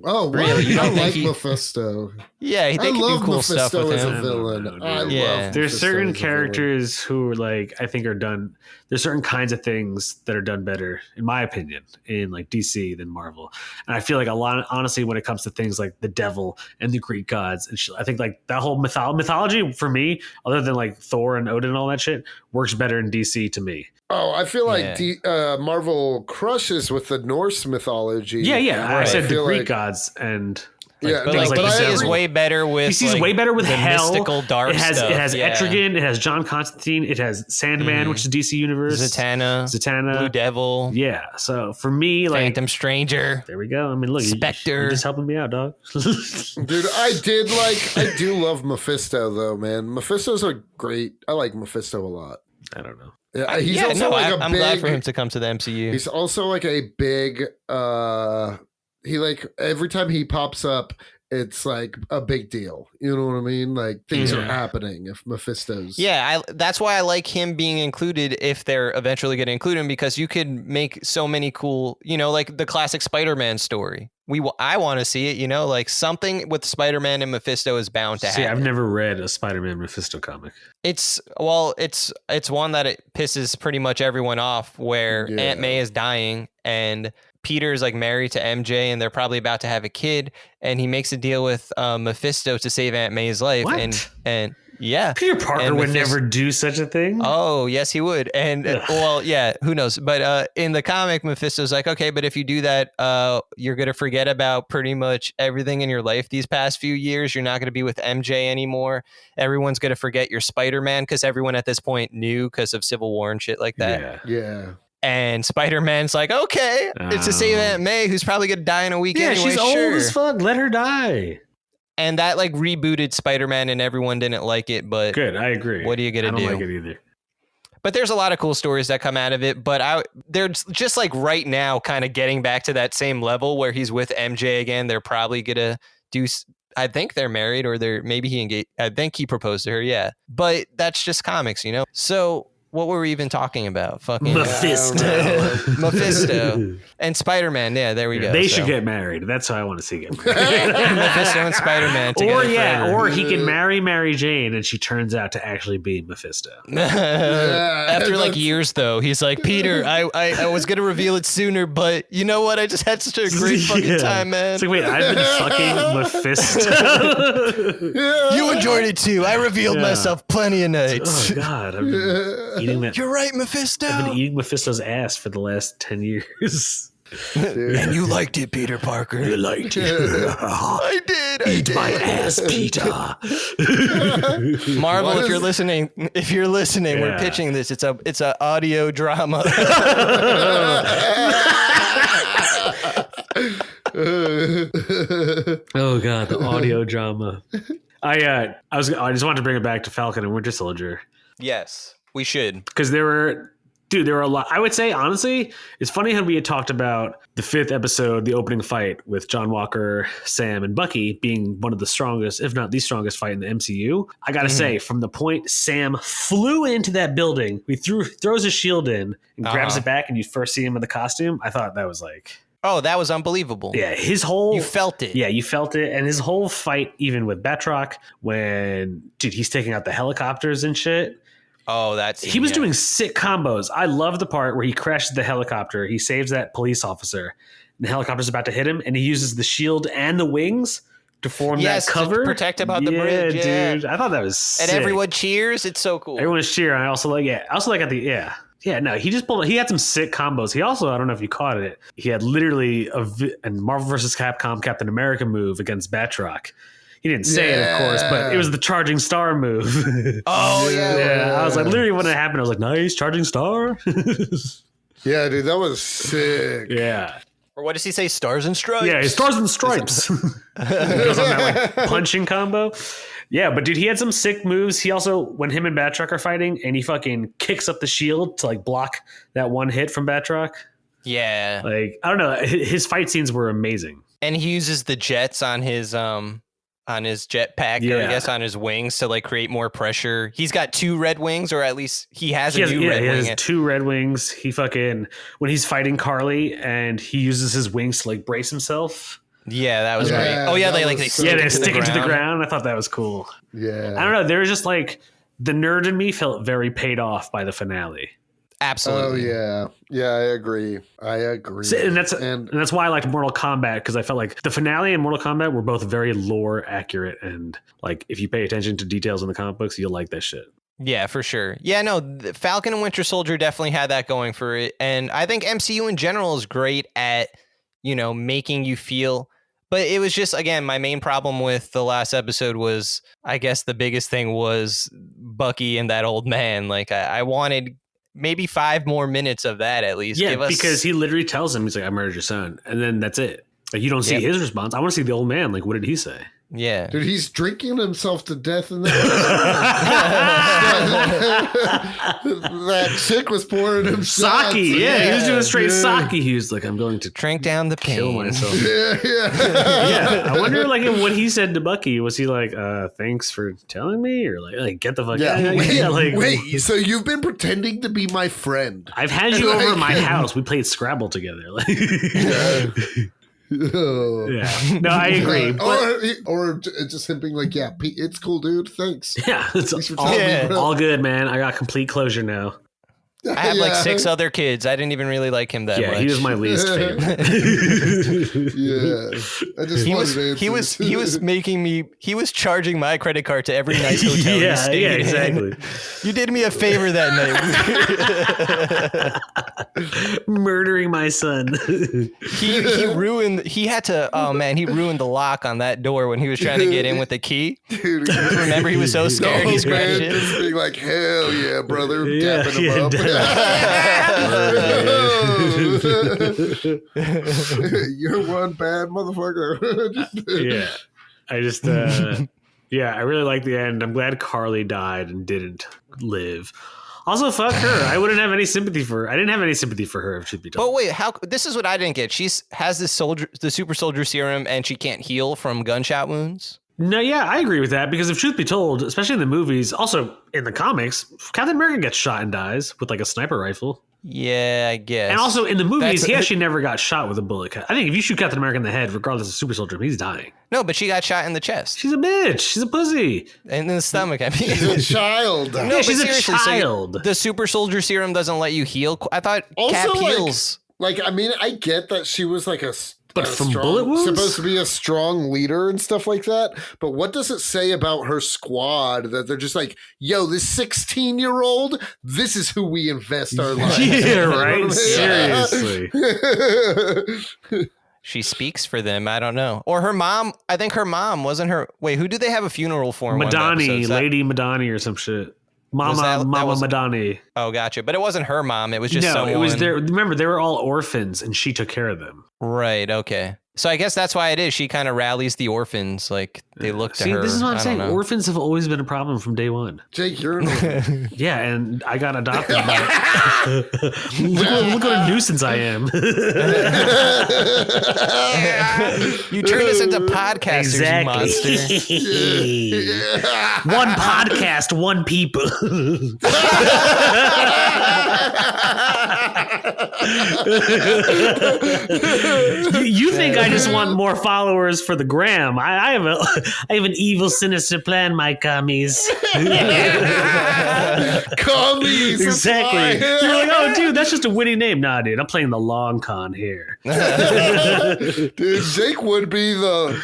Oh, really? You don't like Mephisto? Yeah, they can do cool Mephisto stuff with as him. a villain. I love There's Mephisto certain as a characters who are like I think are done. There's certain kinds of things that are done better, in my opinion, in like DC than Marvel. And I feel like a lot, honestly, when it comes to things like the devil and the Greek gods and shit, I think like that whole mythology for me, other than like Thor and Odin and all that shit, works better in DC to me. Oh, I feel like Marvel crushes with the Norse mythology. Yeah. Right. I said the Greek gods and. But DC is way better with DC's way better with the hell. Mystical dark stuff. It has Etrigan, it has John Constantine, it has Sandman, which is DC universe. Zatanna, Blue Devil. Yeah. So for me, like Phantom Stranger. There we go. I mean, look, Spectre. You're just helping me out, dog. Dude, I do love Mephisto though, man. Mephisto's a great. I like Mephisto a lot. I don't know. Yeah, I'm glad for him to come to the MCU. He's also like a big he like every time he pops up, it's like a big deal. You know what I mean? Like things are happening if Mephisto's. Yeah, that's why I like him being included if they're eventually going to include him, because you could make so many cool, like the classic Spider-Man story. I want to see it, like something with Spider-Man and Mephisto is bound to happen. I've never read a Spider-Man Mephisto comic. It's one that it pisses pretty much everyone off, where Aunt May is dying and Peter's like married to MJ and they're probably about to have a kid, and he makes a deal with Mephisto to save Aunt May's life. What? And Yeah. Peter Parker would never do such a thing. Oh, yes, he would. And well, yeah, who knows? But in the comic, Mephisto's like, okay, but if you do that, you're going to forget about pretty much everything in your life these past few years. You're not going to be with MJ anymore. Everyone's going to forget you're Spider-Man, because everyone at this point knew because of Civil War and shit like that. Yeah. And Spider-Man's like, okay, it's to save Aunt May, who's probably going to die in a week anyway. She's old as fuck. Let her die. And that like rebooted Spider-Man, and everyone didn't like it. But good, I agree. What are you gonna do? I don't like it either. But there's a lot of cool stories that come out of it. But they're just like right now, kind of getting back to that same level where he's with MJ again. They're probably gonna do. I think they're married, or maybe he engaged. I think he proposed to her. Yeah, but that's just comics, you know. So. What were we even talking about? Fucking Mephisto. Mephisto. And Spider-Man. Yeah, there we go. They should get married. That's how I want to see get married. Mephisto and Spider-Man together. Or he can marry Mary Jane and she turns out to actually be Mephisto. After like years, though, he's like, Peter, I was going to reveal it sooner, but you know what? I just had such a great fucking time, man. It's like, wait, I've been fucking Mephisto? You enjoyed it too. I revealed myself plenty of nights. Oh, God. I've been eating that. You're right, Mephisto. I've been eating Mephisto's ass for the last 10 years. And you liked it, Peter Parker. You liked it. I did. Eat my ass, Peter. Marvel, if you're listening, we're pitching this. It's a audio drama. Oh God, the audio drama. I just wanted to bring it back to Falcon and Winter Soldier. Yes, we should. Because there were a lot. I would say, honestly, it's funny how we had talked about the 5th episode, the opening fight with John Walker, Sam, and Bucky being one of the strongest, if not the strongest fight in the MCU. I got to say, from the point Sam flew into that building, he throws his shield in and grabs it back, and you first see him in the costume. I thought that was like... Oh, that was unbelievable. Yeah, his whole... You felt it. Yeah, you felt it. And his whole fight, even with Batroc, when, dude, he's taking out the helicopters and shit. Oh, he was doing sick combos. I love the part where he crashes the helicopter. He saves that police officer. And the helicopter's about to hit him, and he uses the shield and the wings to form that cover. To protect him on the bridge. Yeah, dude. I thought that was sick. And everyone cheers. It's so cool. Everyone is cheering. I also like at the Yeah, no, he had some sick combos. He also, I don't know if you caught it, he had literally a Marvel vs. Capcom Captain America move against Batroc. He didn't say it, of course, but it was the charging star move. Oh, yeah. I was like, literally when it happened, I was like, nice, charging star. Yeah, dude, that was sick. Yeah. Or what does he say? Stars and stripes? Yeah, stars and stripes. He goes on that like punching combo. Yeah, but dude, he had some sick moves. He also, when him and Batroc are fighting, and he fucking kicks up the shield to like block that one hit from Batroc. Yeah. Like, I don't know. His fight scenes were amazing. And he uses the jets on his jetpack, or I guess on his wings to like create more pressure. He's got 2 red wings, or at least he has red wing. He has 2 red wings. He fucking, when he's fighting Carly and he uses his wings to like brace himself. Yeah, that was great. Oh yeah, they stick into the ground. I thought that was cool. Yeah. I don't know. There was just like the nerd in me felt very paid off by the finale. Absolutely. Oh yeah, I agree. So, and that's why I liked Mortal Kombat, because I felt like the finale and Mortal Kombat were both very lore accurate, and like if you pay attention to details in the comic books, you'll like this shit. Yeah, for sure. Yeah, no, Falcon and Winter Soldier definitely had that going for it, and I think MCU in general is great at, making you feel. But it was just, again, my main problem with the last episode was, I guess the biggest thing was Bucky and that old man. Like, I wanted maybe 5 more minutes of that at least. Yeah, because he literally tells him, he's like, I murdered your son. And then that's it. Like, you don't see his response. I want to see the old man. Like, what did he say? Yeah. Dude, he's drinking himself to death in that. That chick was pouring him shots. Sake. Yeah, he was doing straight sake. He was like, I'm going to drink down the pain. Kill myself. Yeah. I wonder, like, what he said to Bucky. Was he like, thanks for telling me? Or like get the fuck out of here? Wait, so you've been pretending to be my friend. I've had you over at my house. We played Scrabble together. Like, yeah, no, I agree. Or just him being like, yeah, it's cool, dude. Thanks. Yeah, it's all good, man. I got complete closure now. I have like 6 other kids. I didn't even really like him that much. Yeah, he was my least favorite. I just he was making me. He was charging my credit card to every nice hotel. Yeah, he stayed yeah, in. exactly. You did me a favor that night. Murdering my son. he ruined. He had to. Oh man, he ruined the lock on that door when he was trying to get in with the key. Dude, Remember, he was so scared. He scratched it. Just being like, hell yeah, brother, Yeah, dapping him up. You're one bad motherfucker. Yeah. I just yeah, I really like the end. I'm glad Carly died and didn't live. Also, fuck her. I wouldn't have any sympathy for her. I didn't have any sympathy for her if she'd be told. But wait, how? This is what I didn't get. She has the super soldier serum, and she can't heal from gunshot wounds. No, yeah, I agree with that because if truth be told, especially in the movies, also in the comics, Captain America gets shot and dies with like a sniper rifle. Yeah, I guess. And also in the movies, he actually never got shot with a bullet. I think if you shoot Captain America in the head, regardless of super soldier, he's dying. No, but she got shot in the chest. She's a bitch. She's a pussy. And in the stomach, I mean. She's a child. No, Yeah, she's a seriously, child. So the super soldier serum doesn't let you heal. I thought Also, Cap like- heals. Like, I mean, I get that she was like But from bullet wounds? supposed to be a strong leader and stuff like that. But what does it say about her squad that they're just like, yo, this 16-year-old, this is who we invest our lives in. Yeah, You know right? what I mean? Seriously. She speaks for them. I don't know. Or her mom. I think her mom wasn't her. Wait, who did they have a funeral for? In one of the Madani, episodes? Lady Madani or some shit. Was that Mama was- Madani. Oh, gotcha. But it wasn't her mom. It was just No, someone. it was their. Remember, they were all orphans, and she took care of them. Right. Okay. So I guess that's why it is. She kind of rallies the orphans. Like they look to See, her. this is what I'm I saying. don't know. Orphans have always been a problem from day one. Jake, you're an orphan. Yeah, and I got adopted by. look what a nuisance I am. You turned us into podcasters, you monster. One podcast, one people. You think I just want more followers for the gram? I have an evil, sinister plan, my commies. Commies. Exactly. You're like, oh, dude, that's just a witty name. Nah, dude, I'm playing the long con here. Dude, Jake would be the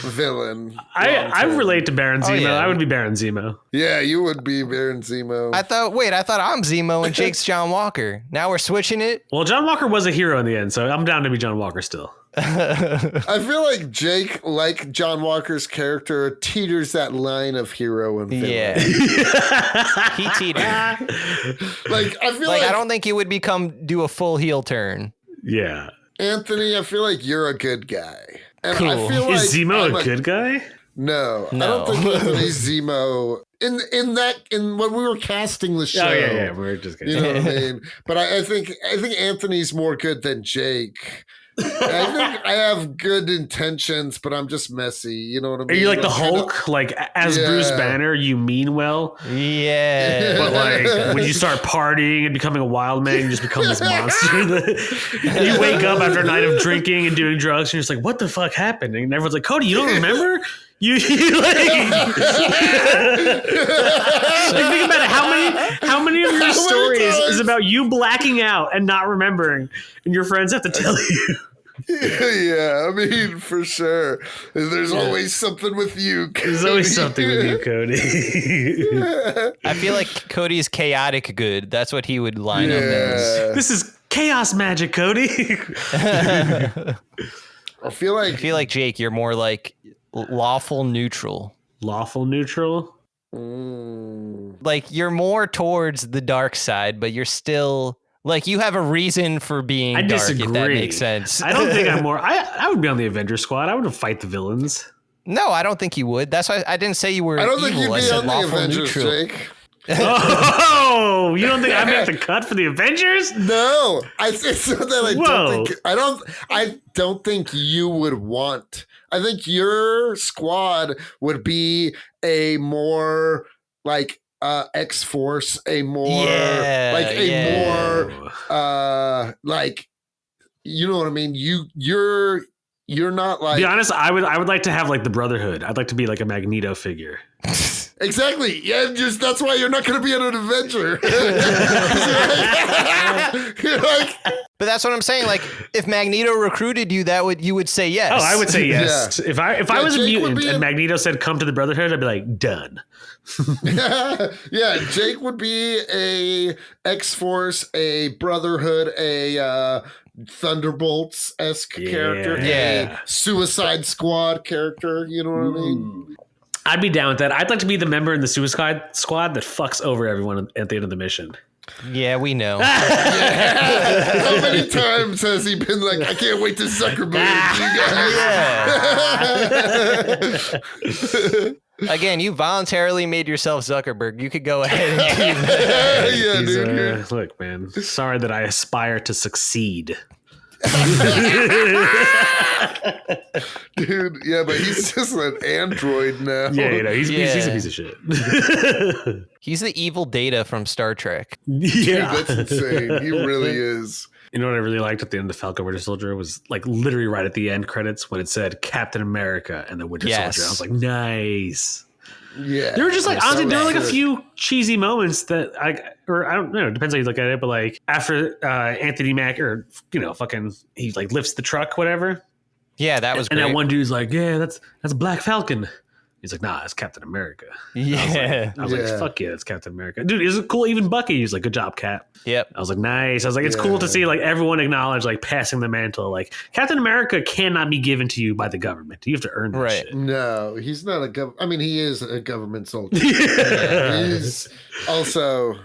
villain. I relate to Baron Zemo. yeah. I would be Baron Zemo. Yeah, you would be Baron Zemo. I thought I'm Zemo and Jake's John Walker. Now we're switching it. Well, John Walker was a hero in the end, so I'm down to be John Walker still. I feel like Jake, like John Walker's character, teeters that line of hero and villain. Yeah. He teetered. Like, I feel Like like I don't think he would do a full heel turn. Yeah. Anthony, I feel like you're a good guy. And I Cool. feel like Is Zemo I'm a good guy? No, I No. don't think Anthony Zemo in when we were casting the show. Oh, yeah. We're just You kidding. know what I mean? But I think Anthony's more good than Jake. I think I have good intentions, but I'm just messy. You know what I Are mean? you like the I'm trying to- Hulk? Like, as Yeah. Bruce Banner, you mean well, Yeah. but like when you start partying and becoming a wild man, you just become this monster. And you wake up after a night of drinking and doing drugs, and you're just like, "What the fuck happened?" And everyone's like, "Cody, you don't remember?" You like, think about it. How many of your stories is about you blacking out and not remembering, and your friends have to tell you? Yeah, I mean, for sure. There's always something with you. There's always something with you, Cody. I feel like Cody's chaotic good. That's what he would line up as. This is chaos magic, Cody. I feel I feel like Jake, you're more like lawful neutral. Lawful neutral. Like you're more towards the dark side, but you're still like you have a reason for being I dark, disagree. if that makes sense. I don't think I'm more. I would be on the Avengers squad. I would fight the villains. No, I don't think you would. That's why I didn't say you were I don't evil. think you'd I be said on the lawful Avengers, neutral. Jake. Oh, you don't think I make the cut for the Avengers? No, it's not that Whoa. I don't think you would want. I think your squad would be a more like X-Force, a more like you know what I mean? You're not like Be honest, I would like to have like the Brotherhood. I'd like to be like a Magneto figure. Exactly. Yeah, just that's why you're not going to be on an adventure. You're like, But that's what I'm saying. Like, if Magneto recruited you, you would say yes. Oh, I would say yes. Yeah. If I was a Jake would mutant be and Magneto said come to the Brotherhood, I'd be like, done. yeah, Jake would be a X-Force, a Brotherhood, a Thunderbolts-esque character, Yeah. a Suicide Squad character. You know what I mean? I'd be down with that. I'd like to be the member in the Suicide Squad that fucks over everyone at the end of the mission. Yeah, we know. How many times has he been like, I can't wait to Zuckerberg you guys? Yeah. Again, you voluntarily made yourself Zuckerberg. You could go ahead and do that. Yeah, dude. Look, man, sorry that I aspire to succeed. Dude, yeah, but he's just an android now. Yeah, he's a piece of shit. He's the evil Data from Star Trek. Yeah, Dude, that's insane. He really is. You know what I really liked at the end of Falcon Winter Soldier was like literally right at the end credits when it said Captain America and the Winter Soldier. I was like, nice. Yeah. There were just like, honestly, there were like a sick. few cheesy moments that I don't know, it depends how you look at it, but like after Anthony Mack or, fucking, he like lifts the truck, whatever. Yeah, that was great. And that one dude's like, yeah, that's Black Falcon. He's like, nah, it's Captain America. Yeah. I was like, fuck yeah, it's Captain America. Dude, is it cool? Even Bucky, he's like, good job, Cap. Yep. I was like, nice. I was like, it's cool to see like everyone acknowledge like passing the mantle. Like Captain America cannot be given to you by the government. You have to earn that shit. No, he's not I mean, he is a government soldier. He's also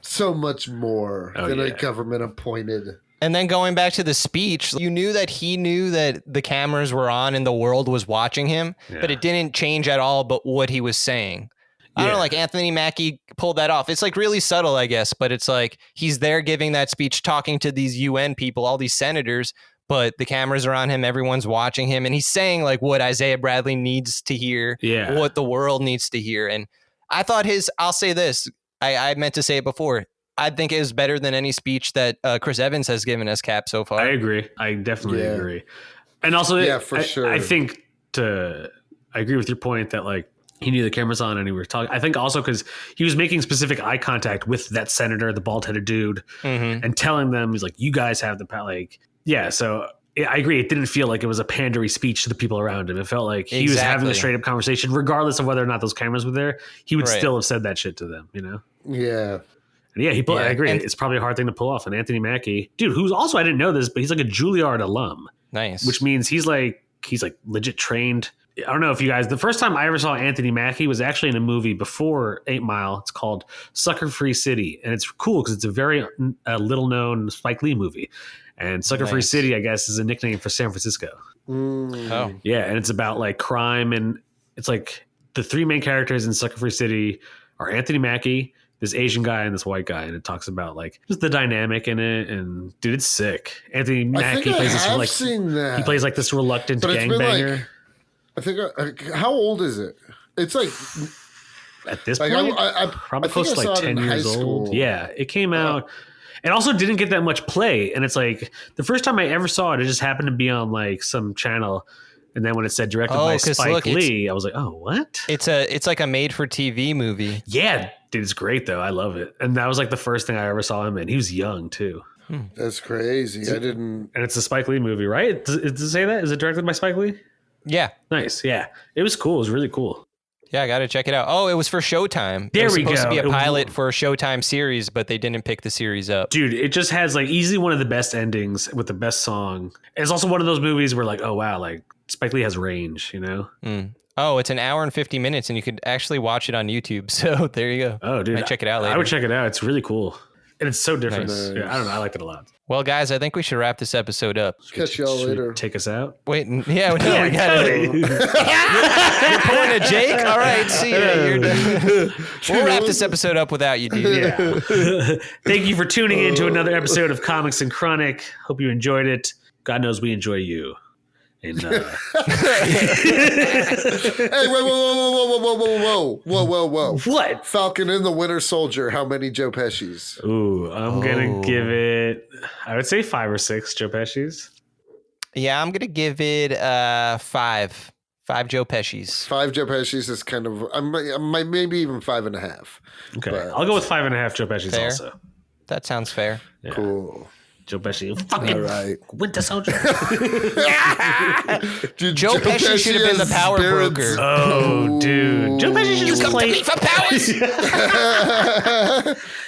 so much more than a government appointed. And then going back to the speech, you knew that he knew that the cameras were on and the world was watching him, but it didn't change at all but what he was saying. I don't know, like Anthony Mackie pulled that off. It's like really subtle, I guess, but it's like he's there giving that speech, talking to these UN people, all these senators, but the cameras are on him. Everyone's watching him. And he's saying like what Isaiah Bradley needs to hear, what the world needs to hear. And I thought I'll say this, I meant to say it before. I think it was better than any speech that Chris Evans has given as Cap so far. I agree. I definitely agree. And also, for sure. I think I agree with your point that like he knew the cameras on and he was talking. I think also because he was making specific eye contact with that senator, the bald-headed dude, and telling them, he's like, you guys have the power. Like, so I agree. It didn't feel like it was a pandery speech to the people around him. It felt like he was having a straight up conversation, regardless of whether or not those cameras were there. He would still have said that shit to them, Yeah. And I agree. It's probably a hard thing to pull off. And Anthony Mackie, dude, who's also, I didn't know this, but he's like a Juilliard alum. Nice. Which means he's like legit trained. I don't know if you guys, the first time I ever saw Anthony Mackie was actually in a movie before 8 Mile. It's called Sucker Free City. And it's cool because it's a very little known Spike Lee movie. And Sucker Free City, I guess, is a nickname for San Francisco. Oh. Yeah. And it's about like crime. And it's like the three main characters in Sucker Free City are Anthony Mackie, this Asian guy, and this white guy, and it talks about like just the dynamic in it. And dude, it's sick. Anthony Mackie plays he plays like this reluctant gangbanger. Like, I think how old is it? It's like at this point, probably close to like 10 years old. Yeah, it came out. It also didn't get that much play, and it's like the first time I ever saw it, it just happened to be on like some channel. And then when it said directed by Spike Lee, I was like, oh, what? It's like a made for TV movie. Yeah, dude, it's great though. I love it. And that was like the first thing I ever saw him in. He was young too. That's crazy. I didn't. And it's a Spike Lee movie, right? Does it say that? Is it directed by Spike Lee? Yeah. Nice. Yeah. It was cool. It was really cool. Yeah, I got to check it out. Oh, it was for Showtime. There we go. It was supposed to be a pilot for a Showtime series, but they didn't pick the series up. Dude, it just has like easily one of the best endings with the best song. It's also one of those movies where like, oh wow, like Spike Lee has range, Oh, it's an hour and 50 minutes, and you could actually watch it on YouTube. So there you go. Oh, dude, check it out later. I would check it out. It's really cool, and it's so different. Nice. Yeah, I don't know. I liked it a lot. Well, guys, I think we should wrap this episode up. Catch y'all later. Take us out. Wait, we got it. You're pulling a Jake? All right, see ya. We'll wrap this episode up without you, dude. Yeah. Thank you for tuning in to another episode of Comics and Chronic. Hope you enjoyed it. God knows we enjoy you. And, Hey, wait, whoa. What? Falcon and the Winter Soldier, how many Joe Pesci's? Ooh, I'm going to give it, I would say 5 or 6 Joe Pesci's. Yeah, I'm going to give it 5. 5 Joe Pesci's. 5 Joe Pesci's is kind of, maybe even 5.5. Okay, but- I'll go with 5.5 Joe Pesci's Fair. also. That sounds fair. Yeah. Cool. Joe Pesci, fucking All right. Winter Soldier. Dude, Joe Pesci should have been the has power spirits. broker. Oh, dude. Joe Pesci should just play. for powers.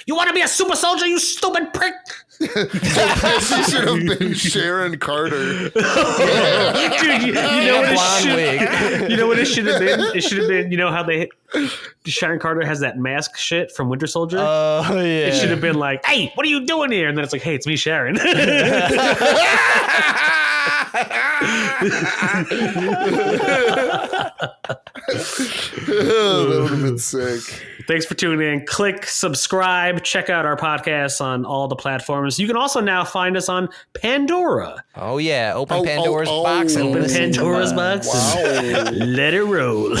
You want to be a super soldier, you stupid prick? Joe Pesci should have been Sharon Carter. Dude, you know what it Blonde should. wig. You know what it should have been? It should have been. You know how Sharon Carter has that mask shit from Winter Soldier. Oh yeah. It should have been like, "Hey, what are you doing here?" And then it's like, "Hey, it's me, Sharon." That would have been sick. Thanks for tuning in. Click subscribe. Check out our podcasts on all the platforms. You can also now find us on Pandora. Oh yeah. Open Oh, Pandora's oh, box and oh. Open listen to Pandora's us. box and let it roll. Woo,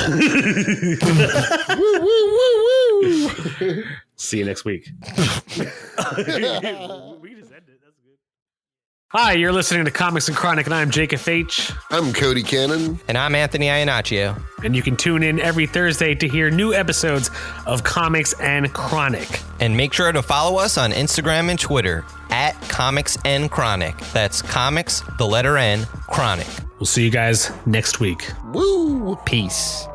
woo, woo, woo. See you next week. We just ended. That's good. Hi, you're listening to Comics and Chronic, and I'm Jacob H. I'm Cody Cannon. And I'm Anthony Iannaccio. And you can tune in every Thursday to hear new episodes of Comics and Chronic. And make sure to follow us on Instagram and Twitter at Comics N Chronic. That's Comics, the letter N, Chronic. We'll see you guys next week. Woo. Peace.